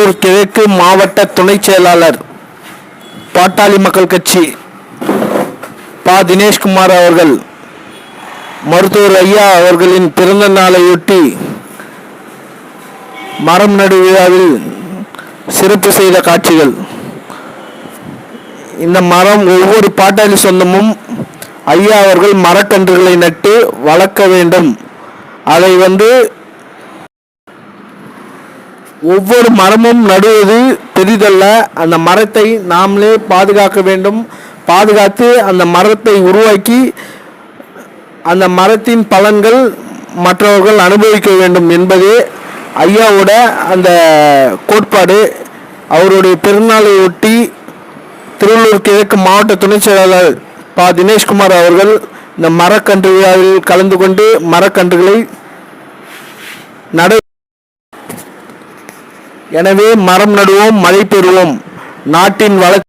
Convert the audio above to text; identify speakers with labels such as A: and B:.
A: திருவள்ளூர் கிழக்கு மாவட்ட துணை செயலாளர் பாட்டாளி மக்கள் கட்சி பா. தினேஷ்குமார் அவர்கள் மருத்துவர் ஐயா அவர்களின் பிறந்த நாளையொட்டி மரம் நடு விழாவில் சிறப்பு செய்த காட்சிகள். இந்த மரம் ஒவ்வொரு பாட்டாளி சொந்தமும் ஐயா அவர்கள் மரக்கன்றுகளை நட்டு வளர்க்க வேண்டும். அதை ஒவ்வொரு மரமும் நடுவது பெரிதல்ல, அந்த மரத்தை நாமளே பாதுகாக்க வேண்டும். பாதுகாத்து அந்த மரத்தை உருவாக்கி அந்த மரத்தின் பலன்கள் மற்றவர்கள் அனுபவிக்க வேண்டும் என்பதே ஐயாவோட அந்த கோட்பாடு. அவருடைய பிறந்தநாளை ஒட்டி திருவள்ளூர் கிழக்கு மாவட்ட துணை செயலாளர் பா. தினேஷ்குமார் அவர்கள் இந்த மரக்கன்று விழாவில் கலந்து கொண்டு மரக்கன்றுகளை நட. எனவே மரம் நடுவோம், மழை பெறுவோம். நாட்டின் வளர்ச்சி